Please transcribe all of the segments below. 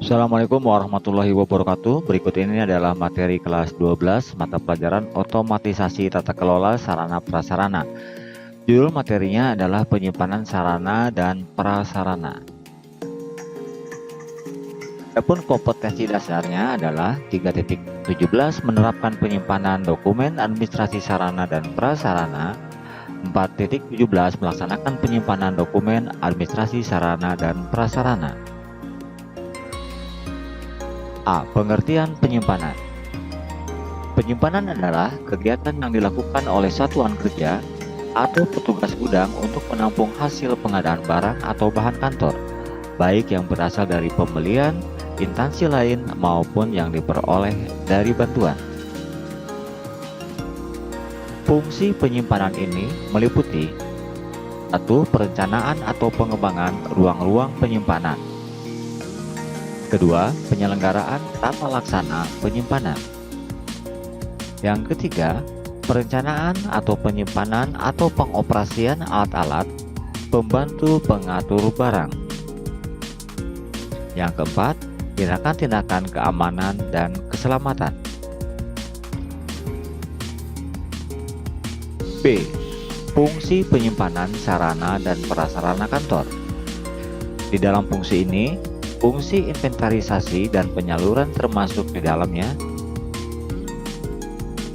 Assalamualaikum warahmatullahi wabarakatuh. Berikut ini adalah materi kelas 12 mata pelajaran otomatisasi tata kelola sarana prasarana. Judul materinya adalah penyimpanan sarana dan prasarana. Adapun kompetensi dasarnya adalah 3.17 menerapkan penyimpanan dokumen administrasi sarana dan prasarana. 4.17 melaksanakan penyimpanan dokumen administrasi sarana dan prasarana. A. Pengertian penyimpanan. Penyimpanan adalah kegiatan yang dilakukan oleh satuan kerja atau petugas gudang untuk menampung hasil pengadaan barang atau bahan kantor, baik yang berasal dari pembelian, instansi lain, maupun yang diperoleh dari bantuan. Fungsi penyimpanan ini meliputi 1. Perencanaan atau pengembangan ruang-ruang penyimpanan. Kedua, penyelenggaraan tata laksana penyimpanan. Yang ketiga, perencanaan atau penyimpanan atau pengoperasian alat-alat pembantu pengatur barang. Yang keempat, tindakan-tindakan keamanan dan keselamatan. B. Fungsi penyimpanan sarana dan prasarana kantor. Di dalam fungsi ini, fungsi inventarisasi dan penyaluran termasuk di dalamnya.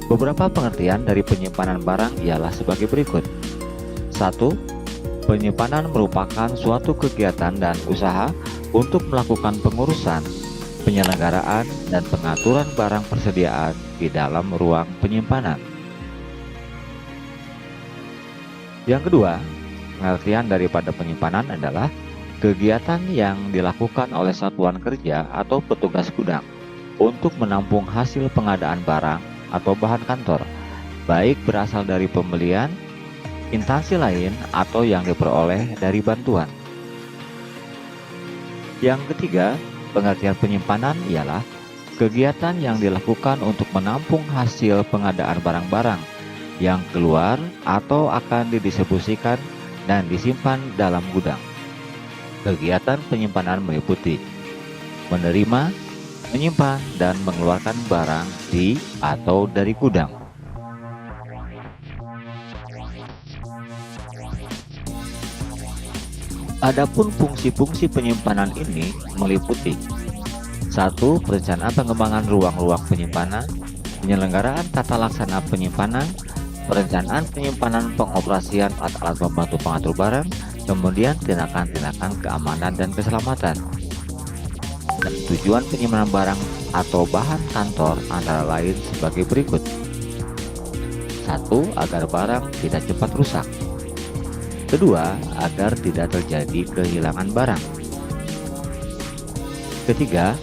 Beberapa pengertian dari penyimpanan barang ialah sebagai berikut. 1. Penyimpanan merupakan suatu kegiatan dan usaha untuk melakukan pengurusan, penyelenggaraan, dan pengaturan barang persediaan di dalam ruang penyimpanan. Yang kedua, pengertian daripada penyimpanan adalah kegiatan yang dilakukan oleh satuan kerja atau petugas gudang untuk menampung hasil pengadaan barang atau bahan kantor, baik berasal dari pembelian, instansi lain, atau yang diperoleh dari bantuan. Yang ketiga, pengertian penyimpanan ialah kegiatan yang dilakukan untuk menampung hasil pengadaan barang-barang yang keluar atau akan didistribusikan dan disimpan dalam gudang. Kegiatan penyimpanan meliputi menerima, menyimpan, dan mengeluarkan barang di atau dari gudang. Adapun fungsi-fungsi penyimpanan ini meliputi 1. Perencanaan pengembangan ruang-ruang penyimpanan, penyelenggaraan tata laksana penyimpanan, perencanaan penyimpanan pengoperasian alat-alat pembantu pengatur barang, kemudian tindakan-tindakan keamanan dan keselamatan. Dan tujuan penyimpanan barang atau bahan kantor antara lain sebagai berikut. 1. Agar barang tidak cepat rusak. Kedua, agar tidak terjadi kehilangan barang. Ketiga,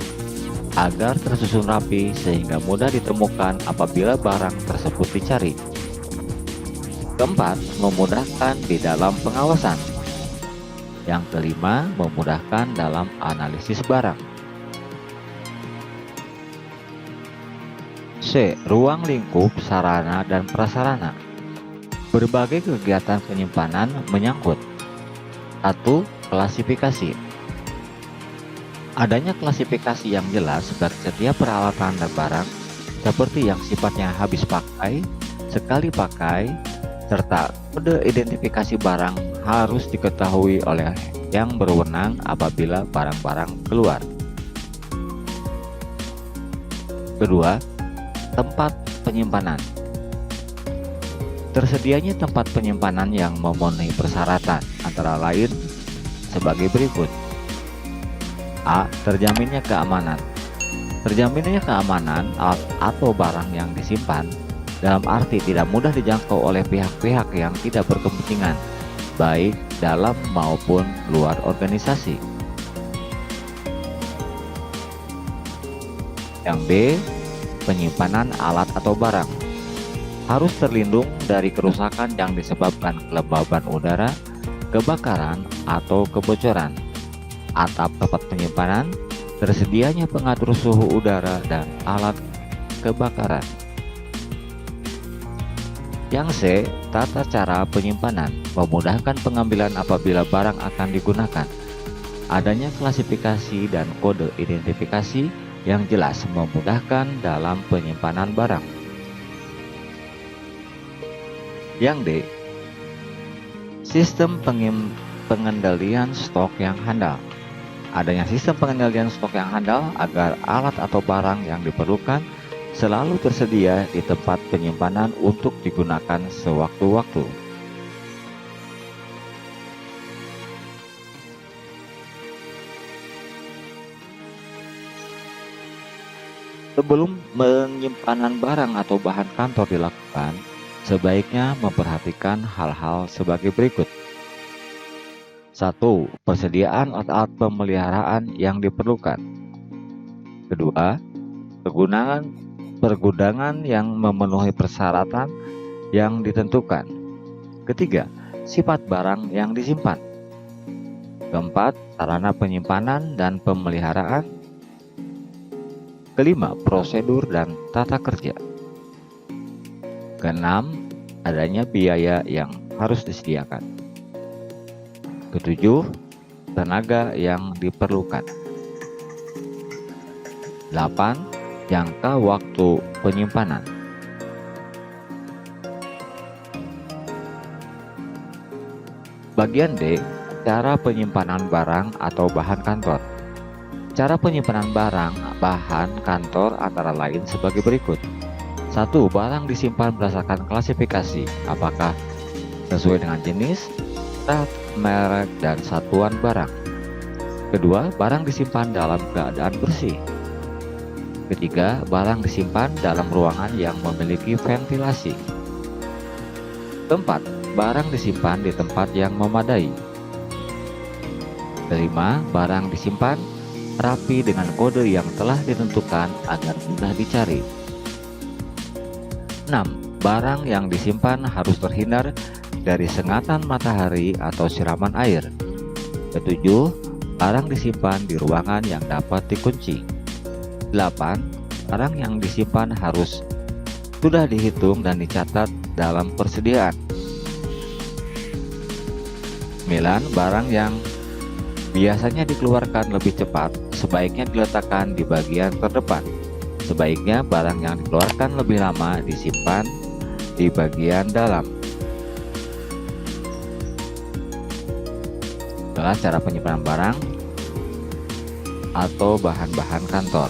agar tersusun rapi sehingga mudah ditemukan apabila barang tersebut dicari. Keempat, memudahkan di dalam pengawasan. Yang kelima, memudahkan dalam analisis barang. C. Ruang lingkup sarana dan prasarana. Berbagai kegiatan penyimpanan menyangkut 1. Klasifikasi. Adanya klasifikasi yang jelas bagi setiap peralatan dan barang, seperti yang sifatnya habis pakai, sekali pakai, serta kode identifikasi barang harus diketahui oleh yang berwenang apabila barang-barang keluar. Kedua, tempat penyimpanan. Tersedianya tempat penyimpanan yang memenuhi persyaratan antara lain sebagai berikut. A. Terjaminnya keamanan. Terjaminnya keamanan alat atau barang yang disimpan dalam arti tidak mudah dijangkau oleh pihak-pihak yang tidak berkepentingan, baik dalam maupun luar organisasi. Yang B. Penyimpanan alat atau barang harus terlindung dari kerusakan yang disebabkan kelembaban udara, kebakaran, atau kebocoran. Atap tempat penyimpanan, tersedianya pengatur suhu udara dan alat kebakaran. Yang C. Tata cara penyimpanan memudahkan pengambilan apabila barang akan digunakan, Adanya klasifikasi dan kode identifikasi yang jelas memudahkan dalam penyimpanan barang. Yang D, sistem pengendalian stok yang handal. Adanya sistem pengendalian stok yang handal agar alat atau barang yang diperlukan selalu tersedia di tempat penyimpanan untuk digunakan sewaktu-waktu. Sebelum penyimpanan barang atau bahan kantor dilakukan, sebaiknya memperhatikan hal-hal sebagai berikut. 1. Persediaan alat pemeliharaan yang diperlukan. Kedua, pergudangan yang memenuhi persyaratan yang ditentukan. Ketiga, sifat barang yang disimpan. Keempat, sarana penyimpanan dan pemeliharaan. Kelima, prosedur dan tata kerja. Keenam, adanya biaya yang harus disediakan. Ketujuh, tenaga yang diperlukan. 8. Jangka waktu penyimpanan. Bagian D, cara penyimpanan barang atau bahan kantor. Cara penyimpanan barang bahan kantor antara lain sebagai berikut. 1. Barang disimpan berdasarkan klasifikasi, apakah sesuai dengan jenis, tat, merek, dan satuan barang. Kedua, barang disimpan dalam keadaan bersih. Ketiga, barang disimpan dalam ruangan yang memiliki ventilasi. Keempat, barang disimpan di tempat yang memadai. Kelima, barang disimpan rapi dengan kode yang telah ditentukan agar mudah dicari. 6. Barang yang disimpan harus terhindar dari sengatan matahari atau siraman air. 7. Barang disimpan di ruangan yang dapat dikunci. 8. Barang yang disimpan harus sudah dihitung dan dicatat dalam persediaan. 9. Barang yang biasanya dikeluarkan lebih cepat sebaiknya diletakkan di bagian terdepan. Sebaiknya barang yang dikeluarkan lebih lama disimpan di bagian dalam. Itulah cara penyimpanan barang atau bahan-bahan kantor.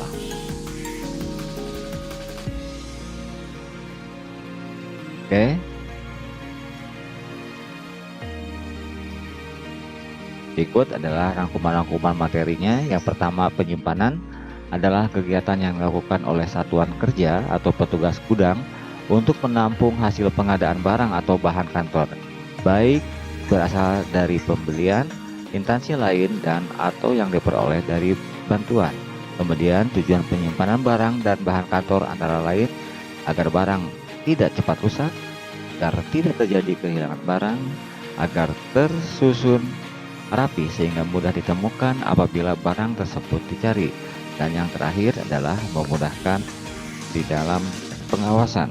Oke. Berikut adalah rangkuman-rangkuman materinya. Yang pertama, penyimpanan adalah kegiatan yang dilakukan oleh satuan kerja atau petugas gudang untuk menampung hasil pengadaan barang atau bahan kantor, baik berasal dari pembelian, instansi lain, dan atau yang diperoleh dari bantuan. Kemudian tujuan penyimpanan barang dan bahan kantor antara lain agar barang tidak cepat rusak, agar tidak terjadi kehilangan barang, agar tersusun rapi sehingga mudah ditemukan apabila barang tersebut dicari, dan yang terakhir adalah memudahkan di dalam pengawasan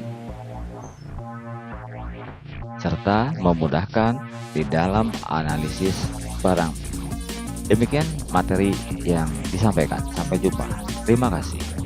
serta memudahkan di dalam analisis barang. Demikian materi yang disampaikan. Sampai jumpa. Terima kasih.